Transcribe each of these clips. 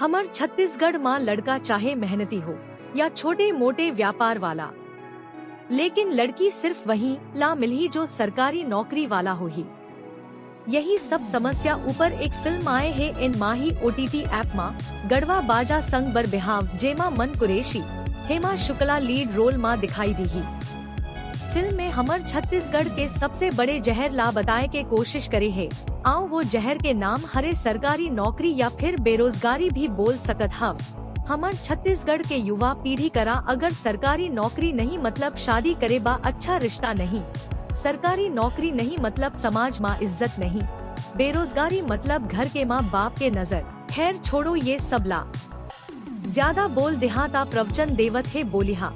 हमर छत्तीसगढ़ माँ लड़का चाहे मेहनती हो या छोटे मोटे व्यापार वाला, लेकिन लड़की सिर्फ वही ला मिलही जो सरकारी नौकरी वाला हो ही। यही सब समस्या ऊपर एक फिल्म आए है इन माही OTT ऐप मा गढ़वा बाजा संग बर बिहाव जेमा मन कुरेशी हेमा शुक्ला लीड रोल मा दिखाई दी ही। फिल्म में हमर छत्तीसगढ़ के सबसे बड़े जहर ला बताए के कोशिश करे है। आओ वो जहर के नाम हरे सरकारी नौकरी या फिर बेरोजगारी भी बोल सकत हव। हमर छत्तीसगढ़ के युवा पीढ़ी करा अगर सरकारी नौकरी नहीं मतलब शादी करे बा अच्छा रिश्ता नहीं, सरकारी नौकरी नहीं मतलब समाज माँ इज्जत नहीं, बेरोजगारी मतलब घर के माँ बाप के नजर। खैर छोड़ो ये सबला, ज्यादा बोल देहाता प्रवचन देवत है बोलिहा।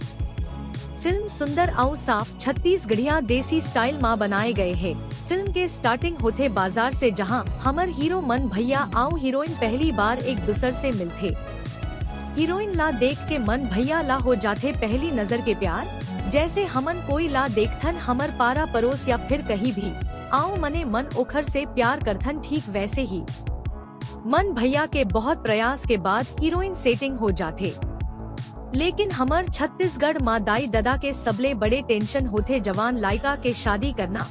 फिल्म सुंदर आउ साफ छत्तीसगढ़िया देसी स्टाइल माँ बनाए गए है। फिल्म के स्टार्टिंग होते बाजार से जहाँ हमर हीरो मन भैया आउ हीरोइन पहली बार एक दूसर से मिलते। हीरोइन ला देख के मन भैया ला हो जाते पहली नजर के प्यार, जैसे हमन कोई ला देखथन हमर पारा पड़ोस या फिर कहीं भी आओ मने मन ओखर से प्यार करथन, ठीक वैसे ही मन भैया के बहुत प्रयास के बाद हीरोइन सेटिंग हो जाते। लेकिन हमर छत्तीसगढ़ माँ दाई ददा के सबले बड़े टेंशन होते जवान लायका के शादी करना।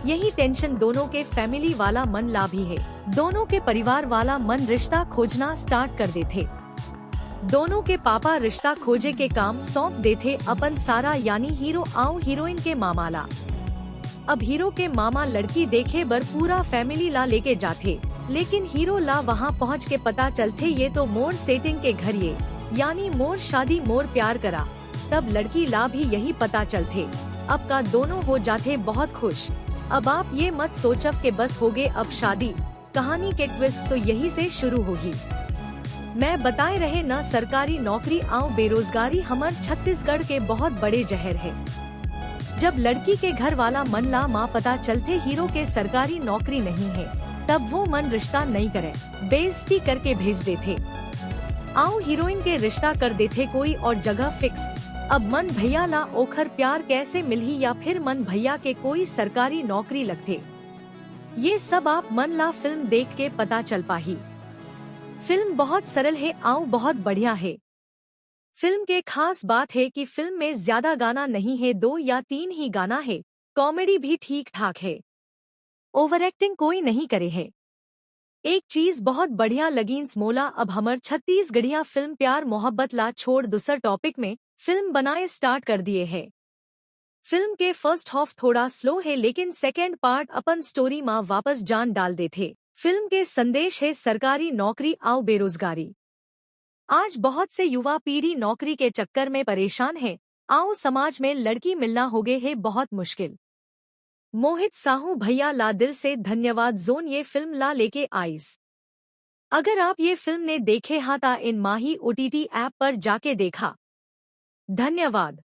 यही टेंशन दोनों के फैमिली वाला मन ला भी है। दोनों के परिवार वाला मन रिश्ता खोजना स्टार्ट कर देते। दोनों के पापा रिश्ता खोजे के काम सौंप देते अपन सारा यानी हीरो आउ हीरोइन के मामा ला। अब हीरो के मामा लड़की देखे बर पूरा फैमिली ला लेके जाते, लेकिन हीरो ला वहाँ पहुँच के पता चलते ये तो मोर सेटिंग के घर ये यानी मोर शादी मोर प्यार करा। तब लड़की ला भी यही पता चलते। अब का दोनों हो जाते बहुत खुश। अब आप ये मत सोचव के बस हो गए अब शादी, कहानी के ट्विस्ट तो यही से शुरू होगी। मैं बताए रहे न सरकारी नौकरी आउ बेरोजगारी हमर छत्तीसगढ़ के बहुत बड़े जहर है। जब लड़की के घर वाला मन ला माँ पता चलते हीरो के सरकारी नौकरी नहीं है, तब वो मन रिश्ता नहीं करे, बेइज्जती करके भेज देते। आओ हीरोइन के रिश्ता कर देते कोई और जगह फिक्स। अब मन भैया ला ओखर प्यार कैसे मिलही या फिर मन भैया के कोई सरकारी नौकरी लगते, ये सब आप मन ला फिल्म देख के पता चल पाही। फिल्म बहुत सरल है आउ बहुत बढ़िया है। फिल्म के खास बात है कि फिल्म में ज्यादा गाना नहीं है, 2 या 3 ही गाना है। कॉमेडी भी ठीक ठाक है, ओवर एक्टिंग कोई नहीं करे है। एक चीज बहुत बढ़िया लगी स्मोला अब हमर छत्तीसगढ़िया फिल्म प्यार मोहब्बत ला छोड़ दूसर टॉपिक में फिल्म बनाए स्टार्ट कर दिए है। फिल्म के फर्स्ट हाफ थोड़ा स्लो है, लेकिन सेकेंड पार्ट अपन स्टोरी माँ वापस जान डाल देते। फिल्म के संदेश है सरकारी नौकरी आउ बेरोजगारी। आज बहुत से युवा पीढ़ी नौकरी के चक्कर में परेशान है, आउ समाज में लड़की मिलना हो गए है बहुत मुश्किल। मोहित साहू भैया ला दिल से धन्यवाद जोन ये फिल्म ला लेके आईज। अगर आप ये फिल्म ने देखे हाँ ता इन माही OTT ऐप पर जाके देखा। धन्यवाद।